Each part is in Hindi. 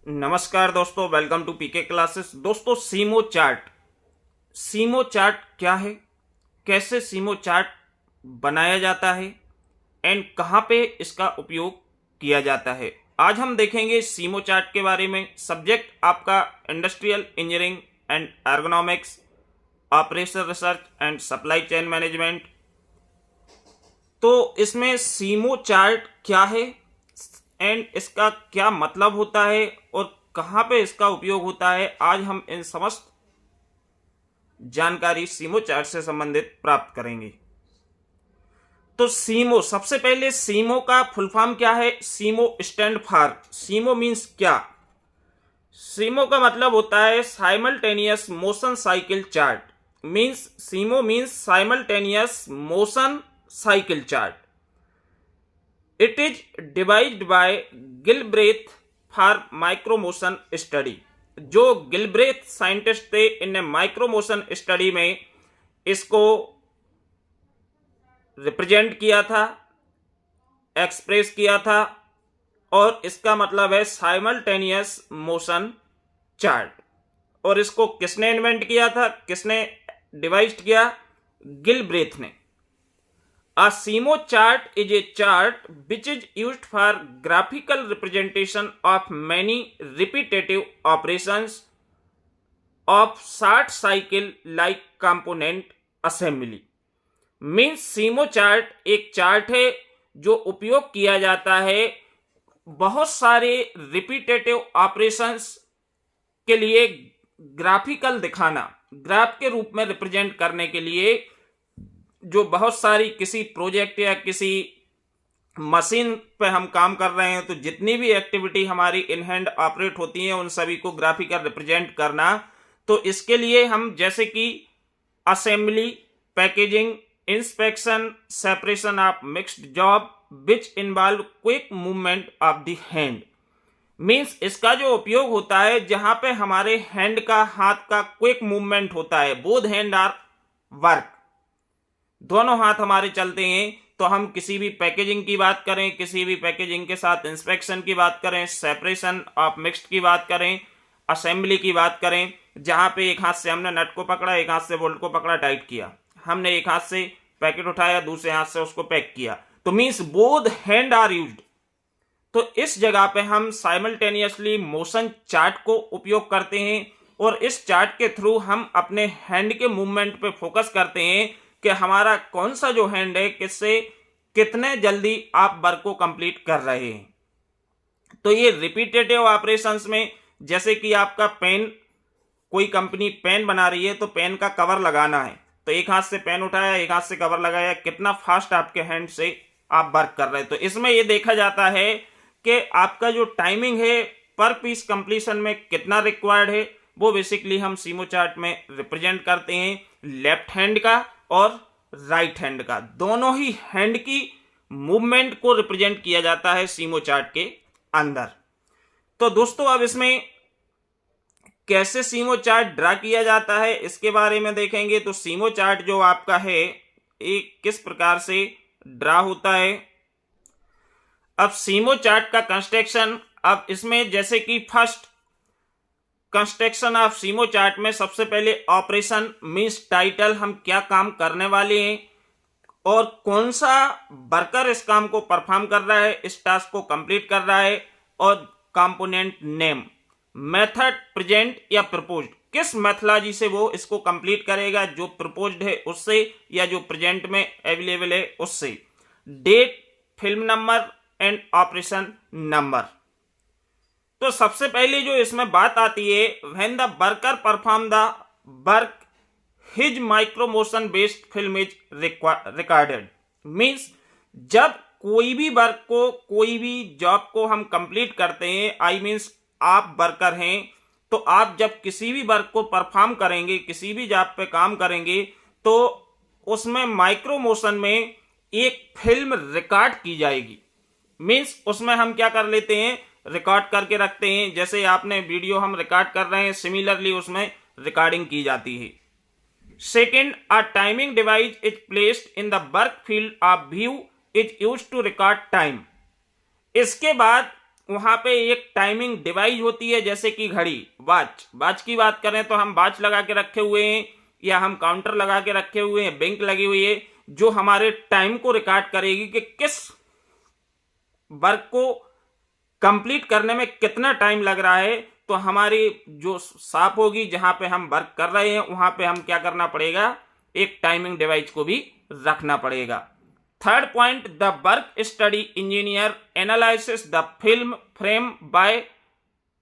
नमस्कार दोस्तों, वेलकम टू पीके क्लासेस। दोस्तों, सीमो चार्ट क्या है, कैसे सीमो चार्ट बनाया जाता है एंड कहाँ पे इसका उपयोग किया जाता है, आज हम देखेंगे सीमो चार्ट के बारे में। सब्जेक्ट आपका industrial engineering and ergonomics, operation research and supply chain management. तो इसमें सीमो चार्ट क्या है एंड इसका क्या मतलब होता है और कहाँ पे इसका उपयोग होता है, आज हम इन समस्त जानकारी सीमो चार्ट से संबंधित प्राप्त करेंगे। तो सीमो, सबसे पहले सीमो का फुल फॉर्म क्या है। SIMO stand for, SIMO means क्या। सीमो का मतलब होता है simultaneous motion cycle chart. SIMO means simultaneous motion cycle chart. It is devised by Gilbreth for micromotion study. जो गिलब्रेथ साइंटिस्ट थे, इनने माइक्रोमोशन स्टडी में इसको रिप्रेजेंट किया था, एक्सप्रेस किया था, और इसका मतलब है साइमल्टेनियस मोशन चार्ट। और इसको किसने इन्वेंट किया था, किसने डिवाइस किया? गिलब्रेथ ने। A CMO chart is a chart which is used for graphical representation of many repetitive operations of short cycle like component assembly। CMO chart एक चार्ट है जो उपयोग किया जाता है बहुत सारे रिपीटेटिव ऑपरेशंस के लिए ग्राफिकल दिखाना, ग्राफ के रूप में रिप्रेजेंट करने के लिए। जो बहुत सारी किसी प्रोजेक्ट या किसी मशीन पे हम काम कर रहे हैं, तो जितनी भी एक्टिविटी हमारी इन हैंड ऑपरेट होती है, उन सभी को ग्राफिकल रिप्रेजेंट करना। तो इसके लिए हम जैसे कि assembly, packaging, inspection, separation of mixed job which involve quick movement of the hand. इसका जो उपयोग होता है जहां पे हमारे हैंड का, हाथ का क्विक मूवमेंट होता है। बोथ हैंड आर वर्क, दोनों हाथ हमारे चलते हैं। तो हम किसी भी पैकेजिंग की बात करें, किसी भी पैकेजिंग के साथ इंस्पेक्शन की बात करें, सेपरेशन ऑफ मिक्स्ड की बात करें, असेंबली की बात करें, जहां पे एक हाथ से हमने नट को पकड़ा, एक हाथ से बोल्ट को पकड़ा, टाइट किया, हमने एक हाथ से पैकेट उठाया, दूसरे हाथ से उसको पैक किया, तो means both hand are used. तो इस जगह पे हम साइमल्टेनियसली मोशन चार्ट को उपयोग करते हैं, और इस चार्ट के थ्रू हम अपने हैंड के मूवमेंट पे फोकस करते हैं कि हमारा कौन सा जो हैंड है, किससे कितने जल्दी आप वर्क को कंप्लीट कर रहे हैं। तो ये रिपीटेटिव ऑपरेशंस में, जैसे कि आपका पेन, कोई कंपनी पेन बना रही है तो पेन का कवर लगाना है, तो एक हाथ से पेन उठाया, एक हाथ से कवर लगाया, कितना फास्ट आपके हैंड से आप वर्क कर रहे हैं। तो इसमें यह देखा जाता है कि आपका जो टाइमिंग है पर पीस कंप्लीशन में कितना रिक्वायर्ड है, वो बेसिकली हम सीमो चार्ट में रिप्रेजेंट करते हैं। लेफ्ट हैंड का और राइट हैंड का, दोनों ही हैंड की मूवमेंट को रिप्रेजेंट किया जाता है सीमो चार्ट के अंदर। तो दोस्तों, अब इसमें कैसे सीमो चार्ट ड्रा किया जाता है इसके बारे में देखेंगे। तो सीमो चार्ट जो आपका है, एक किस प्रकार से ड्रा होता है। अब सीमो चार्ट का कंस्ट्रक्शन, अब इसमें जैसे कि फर्स्ट कंस्ट्रक्शन ऑफ सीमो चार्ट में सबसे पहले ऑपरेशन मींस टाइटल, हम क्या काम करने वाले हैं और कौन सा वर्कर इस काम को परफॉर्म कर रहा है, इस टास्क को कंप्लीट कर रहा है, और कंपोनेंट नेम, मेथड प्रेजेंट या प्रपोज्ड, किस मेथोलॉजी से वो इसको कंप्लीट करेगा, जो प्रपोज्ड है उससे या जो प्रेजेंट में अवेलेबल है उससे, date, film number and operation number. तो सबसे पहले जो इसमें बात आती है, when the worker perform the work his micromotion based film is recorded. Means जब कोई भी वर्क को, कोई भी जॉब को हम कंप्लीट करते हैं, आई मींस आप वर्कर हैं, तो आप जब किसी भी वर्क को परफॉर्म करेंगे, किसी भी जॉब पे काम करेंगे, तो उसमें माइक्रोमोशन में एक फिल्म रिकॉर्ड की जाएगी। मींस उसमें हम क्या कर लेते हैं, रिकॉर्ड करके रखते हैं। जैसे आपने वीडियो हम रिकॉर्ड कर रहे हैं, सिमिलरली उसमें रिकॉर्डिंग की जाती है। Second, a timing device is placed in the work field of view is used to record time. इसके बाद वहां पे एक टाइमिंग डिवाइस होती है, जैसे कि घड़ी, वॉच की बात करें तो हम वॉच लगा के रखे हुए हैं या हम काउंटर लगा के रखे हुए हैं, बैंक लगी हुई है, जो हमारे टाइम को रिकॉर्ड करेगी कि किस वर्क को कंप्लीट करने में कितना टाइम लग रहा है। तो हमारी जो शॉप होगी जहां पे हम वर्क कर रहे हैं, वहां पे हम क्या करना पड़ेगा, एक टाइमिंग डिवाइस को भी रखना पड़ेगा। Third point, the work study engineer analysis the film frame by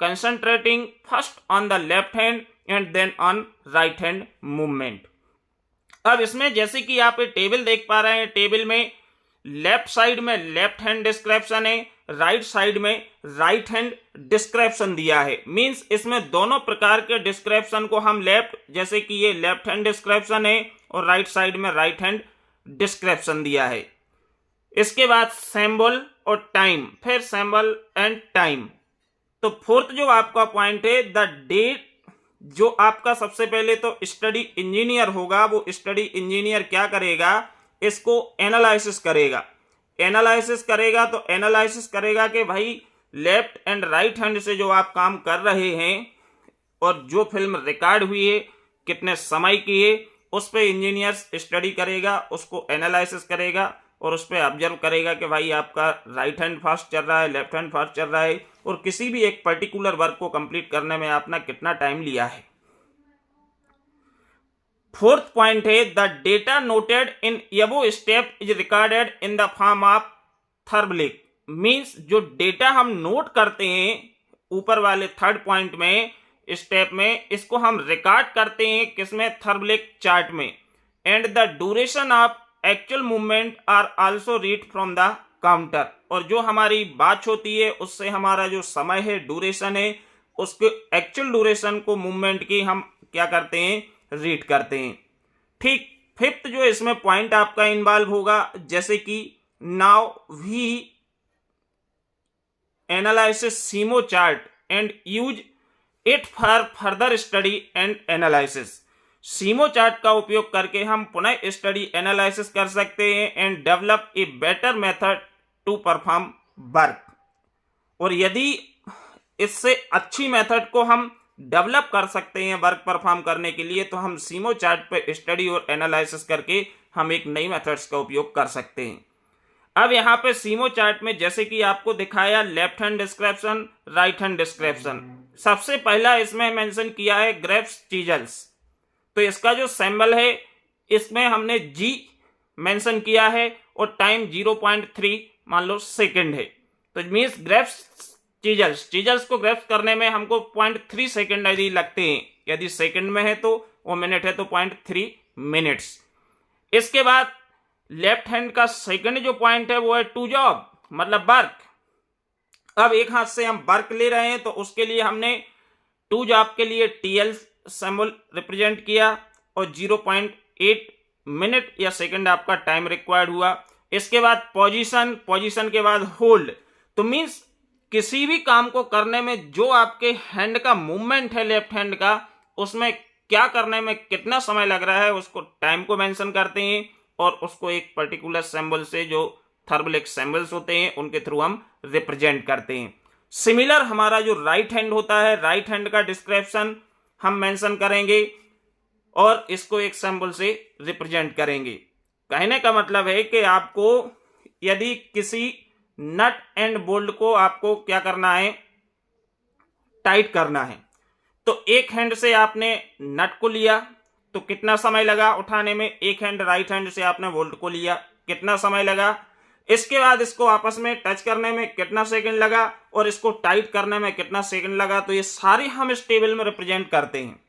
concentrating first on the left hand and then on right hand movement. अब इसमें जैसे कि आप ये टेबल देख पा रहे हैं, टेबल में लेफ्ट साइड में लेफ्ट हैंड डिस्क्रिप्शन है, राइट साइड में राइट हैंड डिस्क्रिप्शन दिया है। मींस इसमें दोनों प्रकार के डिस्क्रिप्शन को हम लेफ्ट, जैसे कि ये लेफ्ट हैंड डिस्क्रिप्शन है और राइट साइड में राइट हैंड डिस्क्रिप्शन दिया है। इसके बाद सिंबल और टाइम, फिर सिंबल एंड टाइम। तो फोर्थ जो आपका पॉइंट है, द डेट, जो आपका सबसे पहले तो स्टडी इंजीनियर होगा, वो स्टडी इंजीनियर क्या करेगा, इसको एनालिसिस करेगा। एनालिसिस करेगा तो एनालिसिस करेगा कि भाई लेफ्ट एंड राइट हैंड से जो आप काम कर रहे हैं और जो फिल्म रिकॉर्ड हुई है कितने समय की है, उस पे इंजीनियर स्टडी करेगा, उसको एनालिसिस करेगा और उस पर ऑब्जर्व करेगा कि भाई आपका राइट हैंड फास्ट चल रहा है, लेफ्ट हैंड फास्ट चल रहा है, और किसी भी एक पर्टिकुलर वर्क को कंप्लीट करने में आपने कितना टाइम लिया है। फोर्थ पॉइंट है, the data noted in above step is recorded in the form of therblig. Means जो डेटा हम नोट करते हैं ऊपर वाले थर्ड पॉइंट में, स्टेप में, इसको हम रिकॉर्ड करते हैं किसमें, थर्बलिक चार्ट में। And the duration of actual movement are also read from the counter. और जो हमारी बात होती है उससे हमारा जो समय है, ड्यूरेशन है, उसके एक्चुअल ड्यूरेशन को मूवमेंट की हम क्या करते हैं, रीड करते हैं। ठीक। फिफ्थ जो इसमें पॉइंट आपका इन्वॉल्व होगा, जैसे कि now we analysis SIMO chart and use it for further study and analysis. SIMO chart का उपयोग करके हम पुनः स्टडी एनालिसिस कर सकते हैं and develop a better method to perform work. और यदि इससे अच्छी मेथड को हम डेवलप कर सकते हैं वर्क परफॉर्म करने के लिए, तो हम सीमो चार्ट पे स्टडी और एनालिसिस करके हम एक नई मेथड्स का उपयोग कर सकते हैं। अब यहाँ पे सीमो चार्ट में जैसे कि आपको दिखाया left hand description, right hand description. सबसे पहला इसमें मेंशन किया है ग्रेप्स चीजल्स। तो इसका जो सिंबल है इसमें हमने जी मेंशन किया है और टाइम 0.3 मान लो सेकंड है। तो मींस ग्रेप्स चीजल्स को ग्रेप्स करने में हमको 0.3 सेकंड यदि लगते हैं, यदि सेकंड में है तो वो मिनट है तो 0.3 मिनट्स। इसके बाद लेफ्ट हैंड का सेकंड जो पॉइंट है वो है टू जॉब, मतलब वर्क। अब एक हाथ से हम वर्क ले रहे हैं तो उसके लिए हमने टू जॉब के लिए टीएल सिंबल रिप्रेजेंट किया और 0.8 मिनट या सेकंड आपका टाइम रिक्वायर्ड हुआ। इसके बाद पोजीशन के बाद होल्ड। तो मींस किसी भी काम को करने में जो आपके हैंड का मूवमेंट है लेफ्ट हैंड का, उसमें क्या करने में कितना समय लग रहा है उसको टाइम को मेंशन करते हैं और उसको एक पर्टिकुलर सिंबल से, जो थर्बलिक सिंबल्स होते हैं उनके थ्रू हम रिप्रेजेंट करते हैं। सिमिलर हमारा जो राइट हैंड होता है, राइट हैंड का डिस्क्रिप्शन हम मेंशन करेंगे और इसको एक सिंबल से रिप्रेजेंट करेंगे। कहने का मतलब है कि आपको यदि किसी नट एंड बोल्ट को आपको क्या करना है, टाइट करना है, तो एक हैंड से आपने नट को लिया तो कितना समय लगा उठाने में, एक हैंड राइट हैंड से आपने बोल्ट को लिया कितना समय लगा, इसके बाद इसको आपस में टच करने में कितना सेकंड लगा और इसको टाइट करने में कितना सेकंड लगा। तो ये सारे हम इस टेबल में रिप्रेजेंट करते हैं।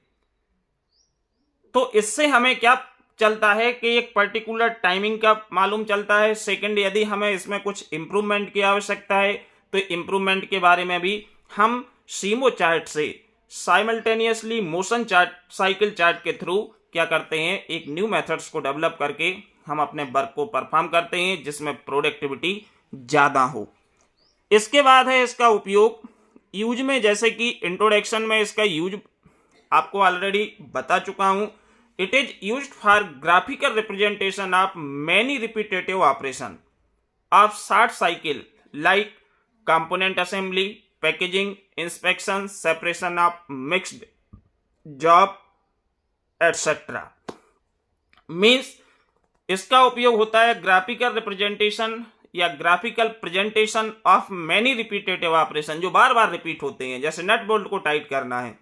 तो इससे हमें क्या चलता है कि एक पर्टिकुलर टाइमिंग का मालूम चलता है। सेकंड, यदि हमें इसमें कुछ इंप्रूवमेंट की आवश्यकता है तो इंप्रूवमेंट के बारे में भी हम सीमो चार्ट से simultaneously motion chart, cycle chart के थ्रू क्या करते हैं, एक न्यू मेथड्स को डेवलप करके हम अपने वर्क को परफॉर्म करते हैं जिसमें प्रोडक्टिविटी ज्यादा हो। इसके बाद है इसका उपयोग यूज में, जैसे कि इंट्रोडक्शन में इसका यूज आपको ऑलरेडी बता चुका हूं। It is used for graphical representation of many repetitive operation of short cycle like component assembly, packaging, inspection, separation of mixed job etcetera. Means इसका उपयोग होता है ग्राफिकल रिप्रेजेंटेशन या graphical presentation of many repetitive operation, जो बार बार रिपीट होते हैं। जैसे नट बोल्ट को टाइट करना है,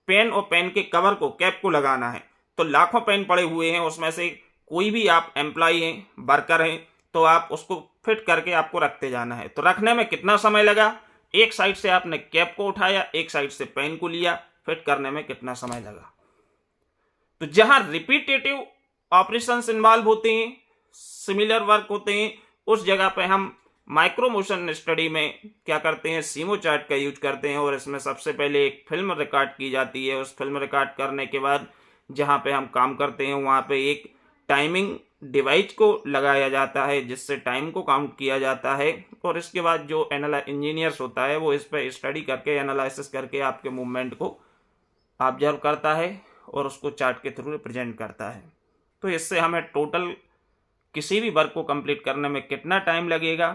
पेन और पेन के कवर को, कैप को लगाना है, तो लाखों पेन पड़े हुए हैं, उसमें से कोई भी आप एम्प्लॉय हैं, वर्कर हैं, तो आप उसको फिट करके आपको रखते जाना है। तो रखने में कितना समय लगा, एक साइड से आपने कैप को उठाया, एक साइड से पेन को लिया, फिट करने में कितना समय लगा। तो जहां रिपीटेटिव ऑपरेशंस इन्वॉल्व होते हैं, सिमिलर वर्क होते हैं, उस जगह पे हम माइक्रो मोशन स्टडी में क्या करते हैं, सीमो चार्ट का यूज करते हैं। और इसमें सबसे पहले एक फिल्म रिकॉर्ड की जाती है। उस फिल्म रिकॉर्ड करने के बाद जहां पे हम काम करते हैं वहां पे एक टाइमिंग डिवाइस को लगाया जाता है, जिससे टाइम को काउंट किया जाता है। और इसके बाद जो इंजीनियर्स होता है वो इस पर स्टडी करके, एनालिसिस करके आपके मूवमेंट को ऑब्जर्व करता है और उसको चार्ट के थ्रू रिप्रेजेंट करता है। तो इससे हमें टोटल किसी भी वर्क को कंप्लीट करने में कितना टाइम लगेगा,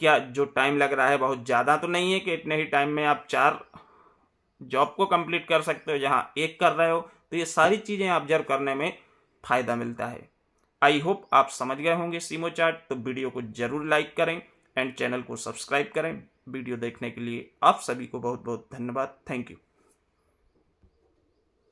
क्या जो टाइम लग रहा है बहुत ज़्यादा तो नहीं है कि इतने ही टाइम में आप 4 जॉब को कंप्लीट कर सकते हो जहां एक कर रहे हो। तो ये सारी चीज़ें ऑब्जर्व करने में फ़ायदा मिलता है। आई होप आप समझ गए होंगे सीमो चार्ट। तो वीडियो को जरूर लाइक करें एंड चैनल को सब्सक्राइब करें। वीडियो देखने के लिए आप सभी को बहुत बहुत धन्यवाद। Thank you.